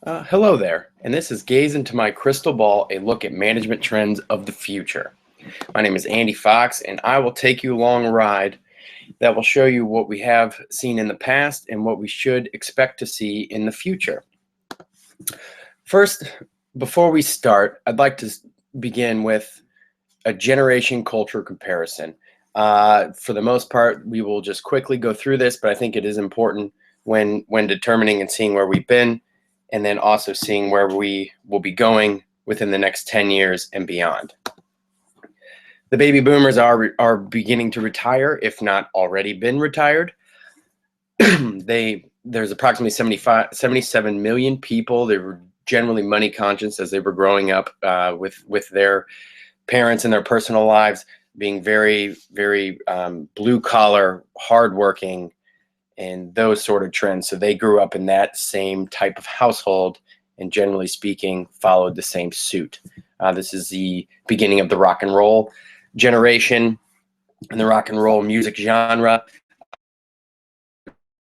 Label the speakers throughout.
Speaker 1: Hello there, and this is Gaze into My Crystal Ball, a look at management trends of the future. My name is Andy Fox, and I will take you along a ride that will show you what we have seen in the past and what we should expect to see in the future. First, before we start, I'd like to begin with a generation culture comparison. For the most part, we will just quickly go through this, but I think it is important when determining and seeing where we've been, and then also seeing where we will be going within the next 10 years and beyond. The baby boomers are beginning to retire, if not already been retired. There's approximately 77 million people. They were generally money conscious as they were growing up with their parents in their personal lives, being very, very blue collar, hardworking, and those sort of trends. So they grew up in that same type of household and generally speaking followed the same suit. This is the beginning of the rock and roll generation, and the rock and roll music genre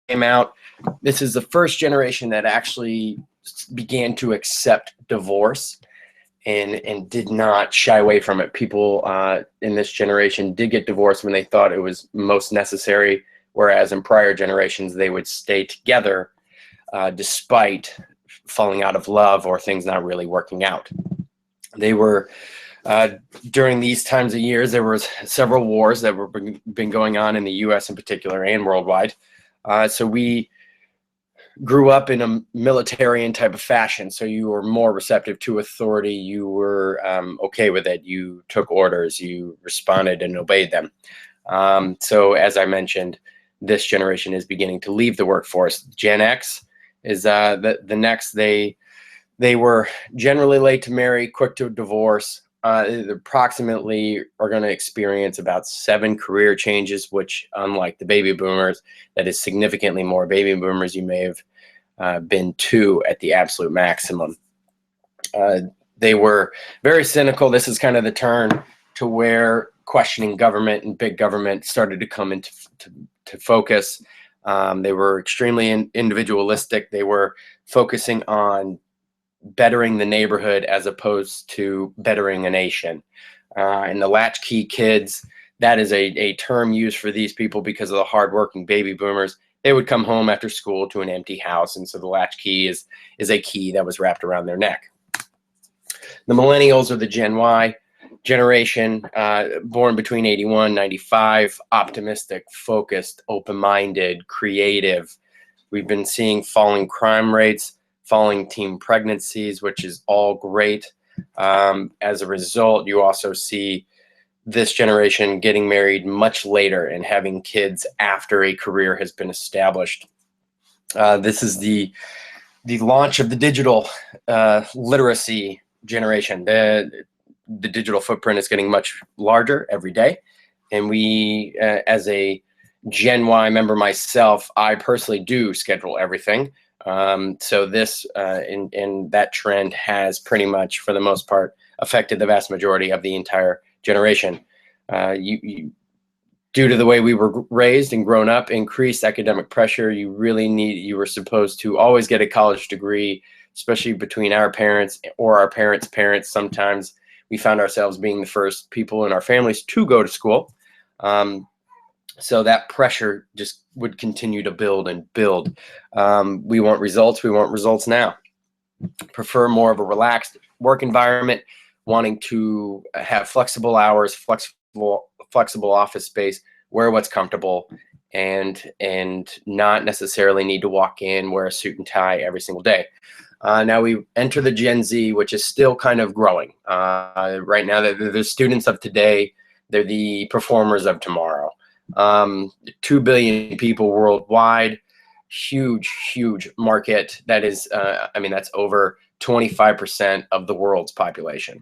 Speaker 1: came out. This is the first generation that actually began to accept divorce and did not shy away from it. People in this generation did get divorced when they thought it was most necessary, whereas in prior generations they would stay together despite falling out of love or things not really working out. They were during these times of years, there were several wars that were been going on in the U.S. in particular and worldwide. So we grew up in a militarian type of fashion. So you were more receptive to authority. You were okay with it. You took orders. You responded and obeyed them. So as I mentioned, this generation is beginning to leave the workforce. Gen X is the next. They were generally late to marry, quick to divorce. Approximately are going to experience about 7 career changes, which, unlike the baby boomers, that is significantly more. Baby boomers, you may have been 2 at the absolute maximum. They were very cynical. This is kind of the turn to where questioning government and big government started to come into focus. They were extremely individualistic. They were focusing on bettering the neighborhood as opposed to bettering a nation. And the latchkey kids, that is a term used for these people because of the hardworking baby boomers. They would come home after school to an empty house, and so the latchkey is a key that was wrapped around their neck. The millennials are the Gen Y generation, born between 81 and 95, optimistic, focused, open-minded, creative. We've been seeing falling crime rates, falling teen pregnancies, which is all great. As a result, you also see this generation getting married much later and having kids after a career has been established. This is the launch of the digital literacy generation. The digital footprint is getting much larger every day. And we, as a Gen Y member myself, I personally do schedule everything. So this and that trend has pretty much, for the most part, affected the vast majority of the entire generation. Due to the way we were raised and grown up, increased academic pressure, you were supposed to always get a college degree, especially between our parents or our parents' parents. Sometimes we found ourselves being the first people in our families to go to school. So that pressure just would continue to build and build. We want results. We want results now. Prefer more of a relaxed work environment, wanting to have flexible hours, flexible office space, wear what's comfortable, and not necessarily need to walk in, wear a suit and tie every single day. Now we enter the Gen Z, which is still kind of growing. Right now, they're the students of today. They're the performers of tomorrow. 2 billion people worldwide, huge market. That is, that's over 25% of the world's population.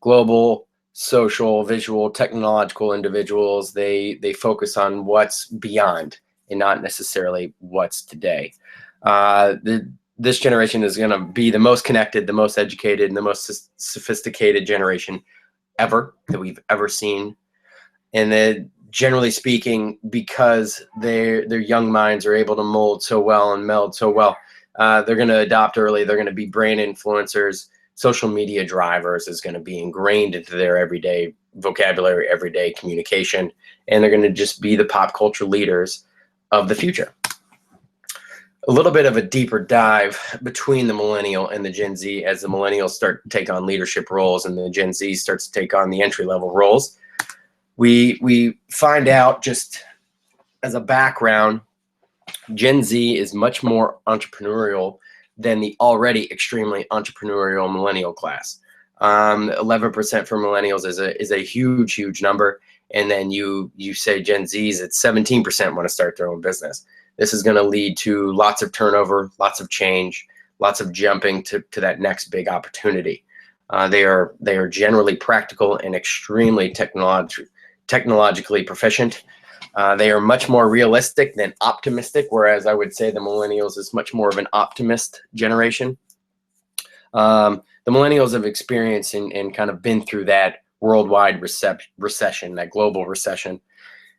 Speaker 1: Global, social, visual, technological individuals, they focus on what's beyond and not necessarily what's today. This generation is going to be the most connected, the most educated, and the most sophisticated generation ever that we've ever seen. And generally speaking, because their young minds are able to mold so well and meld so well, They're going to adopt early. They're going to be brand influencers. Social media drivers is going to be ingrained into their everyday vocabulary, everyday communication, and they're going to just be the pop culture leaders of the future. A little bit of a deeper dive between the millennial and the Gen Z as the millennials start to take on leadership roles and the Gen Z starts to take on the entry-level roles. We find out, just as a background, Gen Z is much more entrepreneurial than the already extremely entrepreneurial millennial class. 11% for millennials is a huge number. And then you say Gen Z's at 17% want to start their own business. This is going to lead to lots of turnover, lots of change, lots of jumping to that next big opportunity. They are generally practical and extremely technologically proficient. They are much more realistic than optimistic, whereas I would say the millennials is much more of an optimist generation. The millennials have experienced and kind of been through that worldwide recession, that global recession.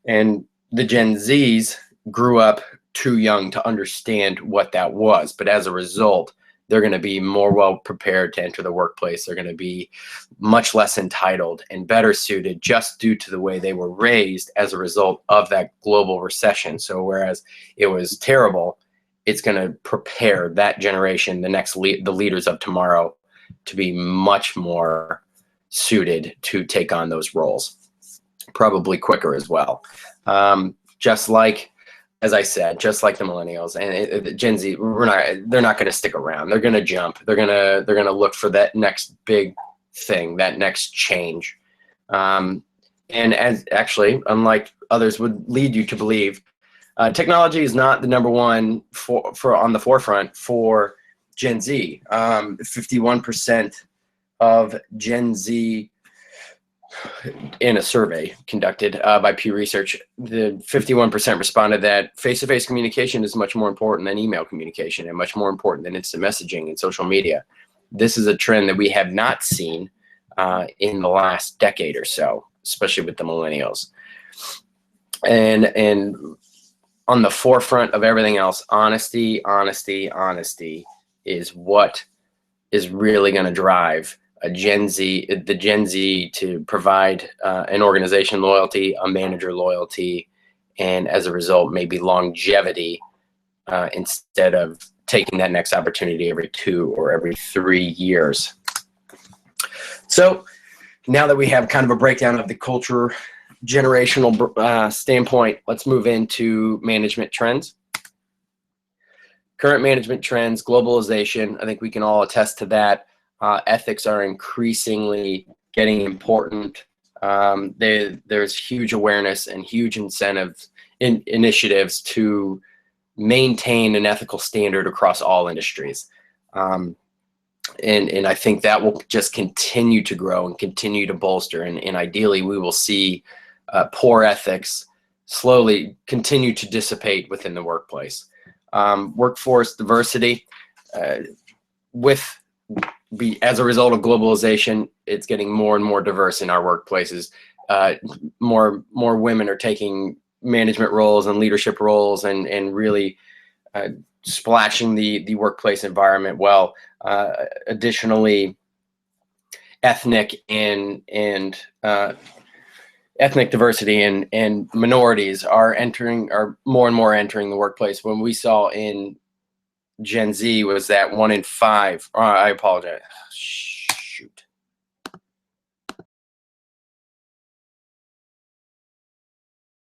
Speaker 1: And the Gen Zs grew up too young to understand what that was. But as a result, they're going to be more well prepared to enter the workplace. They're going to be much less entitled and better suited just due to the way they were raised as a result of that global recession. So whereas it was terrible, it's going to prepare that generation, the leaders of tomorrow, to be much more suited to take on those roles, probably quicker as well. Just like, as I said, just like the millennials and Gen Z, they're not going to stick around. They're going to jump. They're going to look for that next big thing, that next change. And as actually, unlike others would lead you to believe, technology is not the number one for on the forefront for Gen Z. 51% of Gen Z, in a survey conducted by Pew Research, the 51% responded that face-to-face communication is much more important than email communication and much more important than instant messaging and social media. This is a trend that we have not seen in the last decade or so, especially with the millennials. And on the forefront of everything else, honesty is what is really going to drive the Gen Z to provide an organization loyalty, a manager loyalty, and as a result, maybe longevity instead of taking that next opportunity every 2 or every 3 years. So now that we have kind of a breakdown of the culture generational standpoint, let's move into management trends. Current management trends, globalization, I think we can all attest to that. Ethics are increasingly getting important. There's huge awareness and huge initiatives to maintain an ethical standard across all industries. And I think that will just continue to grow and continue to bolster. And ideally, we will see poor ethics slowly continue to dissipate within the workplace. Workforce diversity, as a result of globalization, it's getting more and more diverse in our workplaces. More women are taking management roles and leadership roles and really splashing the workplace environment well. Additionally, ethnic diversity and minorities are more and more entering the workplace. When we saw in Gen Z was that 1 in 5. I apologize. Shoot.